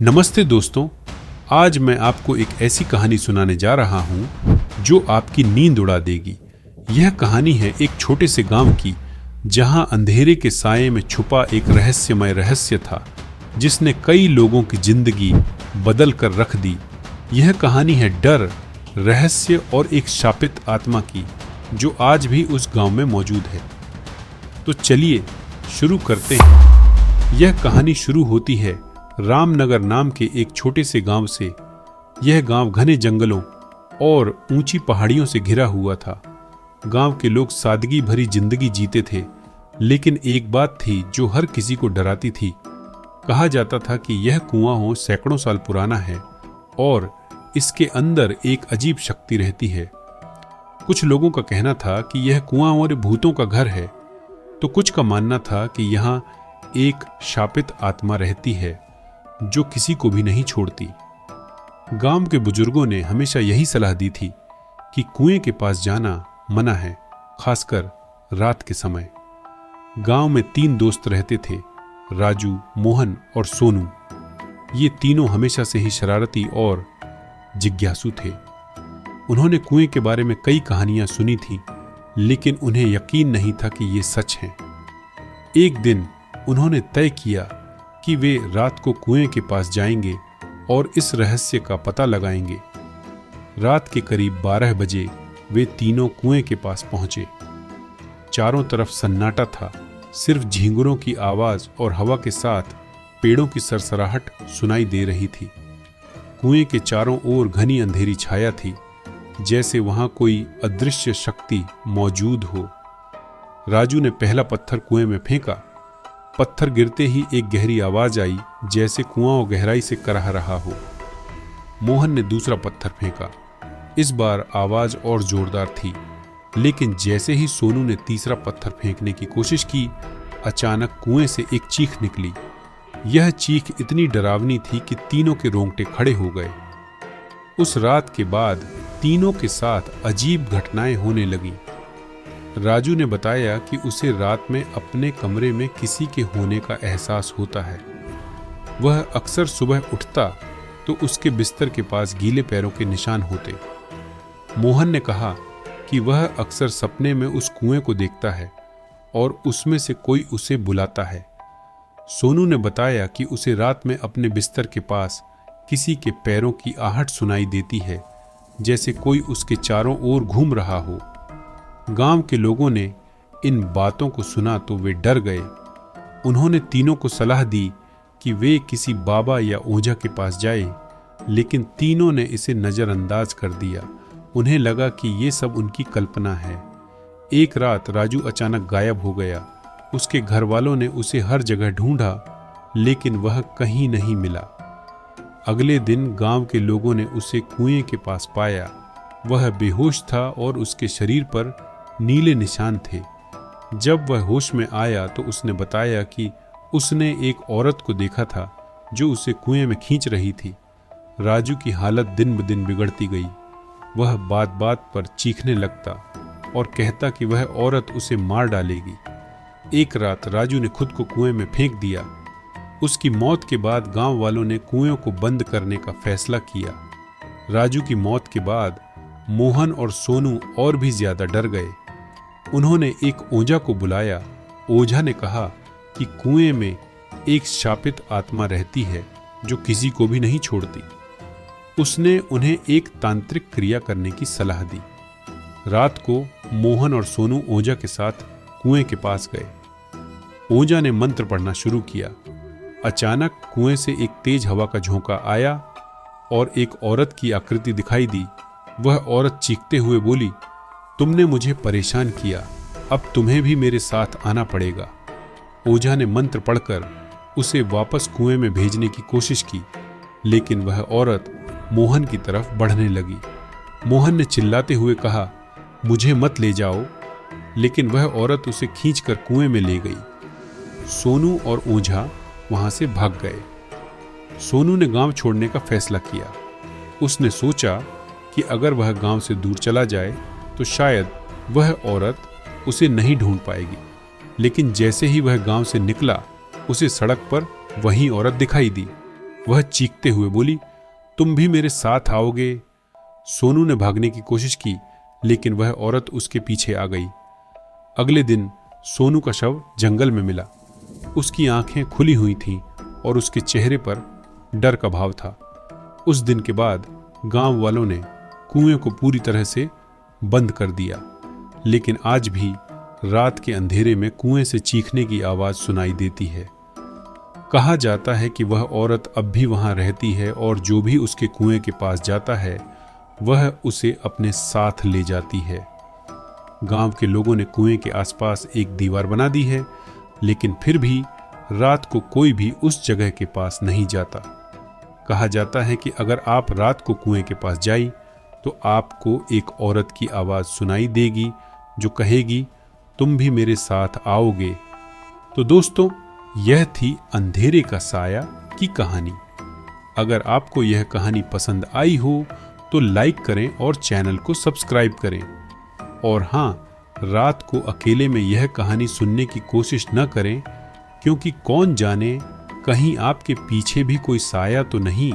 नमस्ते दोस्तों, आज मैं आपको एक ऐसी कहानी सुनाने जा रहा हूं जो आपकी नींद उड़ा देगी। यह कहानी है एक छोटे से गांव की, जहां अंधेरे के साये में छुपा एक रहस्यमय रहस्य था जिसने कई लोगों की जिंदगी बदल कर रख दी। यह कहानी है डर, रहस्य और एक शापित आत्मा की, जो आज भी उस गांव में मौजूद है। तो चलिए शुरू करते हैं। यह कहानी शुरू होती है रामनगर नाम के एक छोटे से गांव से। यह गांव घने जंगलों और ऊंची पहाड़ियों से घिरा हुआ था। गांव के लोग सादगी भरी जिंदगी जीते थे, लेकिन एक बात थी जो हर किसी को डराती थी। कहा जाता था कि यह कुआं सैकड़ों साल पुराना है और इसके अंदर एक अजीब शक्ति रहती है। कुछ लोगों का कहना था कि यह कुआं और भूतों का घर है, तो कुछ का मानना था कि यहाँ एक शापित आत्मा रहती है जो किसी को भी नहीं छोड़ती। गांव के बुजुर्गों ने हमेशा यही सलाह दी थी कि कुएं के पास जाना मना है, खासकर रात के समय। गांव में 3 दोस्त रहते थे, राजू, मोहन और सोनू। ये तीनों हमेशा से ही शरारती और जिज्ञासु थे। उन्होंने कुएं के बारे में कई कहानियां सुनी थीं, लेकिन उन्हें यकीन नहीं था कि ये सच हैं। एक दिन उन्होंने तय किया कि वे रात को कुएं के पास जाएंगे और इस रहस्य का पता लगाएंगे। रात के करीब 12 बजे वे तीनों कुएं के पास पहुंचे। चारों तरफ सन्नाटा था, सिर्फ झींगुरों की आवाज और हवा के साथ पेड़ों की सरसराहट सुनाई दे रही थी। कुएं के चारों ओर घनी अंधेरी छाया थी, जैसे वहां कोई अदृश्य शक्ति मौजूद हो। राजू ने पहला पत्थर कुएं में फेंका। पत्थर गिरते ही एक गहरी आवाज आई, जैसे कुआं गहराई से कराह रहा हो। मोहन ने दूसरा पत्थर फेंका। इस बार आवाज और जोरदार थी, लेकिन जैसे ही सोनू ने तीसरा पत्थर फेंकने की कोशिश की, अचानक कुएं से एक चीख निकली। यह चीख इतनी डरावनी थी कि तीनों के रोंगटे खड़े हो गए। उस रात के बाद तीनों के साथ अजीब घटनाएं होने लगीं। राजू ने बताया कि उसे रात में अपने कमरे में किसी के होने का एहसास होता है। वह अक्सर सुबह उठता तो उसके बिस्तर के पास गीले पैरों के निशान होते। मोहन ने कहा कि वह अक्सर सपने में उस कुएं को देखता है और उसमें से कोई उसे बुलाता है। सोनू ने बताया कि उसे रात में अपने बिस्तर के पास किसी के पैरों की आहट सुनाई देती है, जैसे कोई उसके चारों ओर घूम रहा हो। गांव के लोगों ने इन बातों को सुना तो वे डर गए। उन्होंने तीनों को सलाह दी कि वे किसी बाबा या ओझा के पास जाएं, लेकिन तीनों ने इसे नज़रअंदाज कर दिया। उन्हें लगा कि ये सब उनकी कल्पना है। एक रात राजू अचानक गायब हो गया। उसके घर वालों ने उसे हर जगह ढूंढा, लेकिन वह कहीं नहीं मिला। अगले दिन गांव के लोगों ने उसे कुएं के पास पाया। वह बेहोश था और उसके शरीर पर नीले निशान थे। जब वह होश में आया तो उसने बताया कि उसने एक औरत को देखा था जो उसे कुएं में खींच रही थी। राजू की हालत दिन ब दिन बिगड़ती गई। वह बात बात पर चीखने लगता और कहता कि वह औरत उसे मार डालेगी। एक रात राजू ने खुद को कुएं में फेंक दिया। उसकी मौत के बाद गांव वालों ने कुएं को बंद करने का फैसला किया। राजू की मौत के बाद मोहन और सोनू और भी ज्यादा डर गए। उन्होंने एक ओझा को बुलाया। ओझा ने कहा कि कुएं में एक शापित आत्मा रहती है जो किसी को भी नहीं छोड़ती। उसने उन्हें एक तांत्रिक क्रिया करने की सलाह दी। रात को मोहन और सोनू ओझा के साथ कुएं के पास गए। ओझा ने मंत्र पढ़ना शुरू किया। अचानक कुएं से एक तेज हवा का झोंका आया और एक औरत की आकृति दिखाई दी। वह औरत चीखते हुए बोली, तुमने मुझे परेशान किया, अब तुम्हें भी मेरे साथ आना पड़ेगा। ओझा ने मंत्र पढ़कर उसे वापस कुएं में भेजने की कोशिश की, लेकिन वह औरत मोहन की तरफ बढ़ने लगी। मोहन ने चिल्लाते हुए कहा, मुझे मत ले जाओ, लेकिन वह औरत उसे खींचकर कुएं में ले गई। सोनू और ओझा वहां से भाग गए। सोनू ने गांव छोड़ने का फैसला किया। उसने सोचा कि अगर वह गांव से दूर चला जाए तो शायद वह औरत उसे नहीं ढूंढ पाएगी। लेकिन जैसे ही वह गांव से निकला, उसे सड़क पर वही औरत दिखाई दी। वह चीखते हुए बोली, तुम भी मेरे साथ आओगे? सोनू ने भागने की कोशिश की, लेकिन वह औरत उसके पीछे आ गई। अगले दिन सोनू का शव जंगल में मिला। उसकी आंखें खुली हुई थीं और उसके चेहरे पर डर का भाव था। उस दिन के बाद गांव वालों ने कुएं को पूरी तरह से बंद कर दिया, लेकिन आज भी रात के अंधेरे में कुएं से चीखने की आवाज सुनाई देती है। कहा जाता है कि वह औरत अब भी वहां रहती है और जो भी उसके कुएं के पास जाता है वह उसे अपने साथ ले जाती है। गांव के लोगों ने कुएं के आसपास एक दीवार बना दी है, लेकिन फिर भी रात को कोई भी उस जगह के पास नहीं जाता। कहा जाता है कि अगर आप रात को कुएं के पास जाई तो आपको एक औरत की आवाज सुनाई देगी जो कहेगी, तुम भी मेरे साथ आओगे। तो दोस्तों, यह थी अंधेरे का साया की कहानी। अगर आपको यह कहानी पसंद आई हो तो लाइक करें और चैनल को सब्सक्राइब करें। और हाँ, रात को अकेले में यह कहानी सुनने की कोशिश न करें, क्योंकि कौन जाने कहीं आपके पीछे भी कोई साया तो नहीं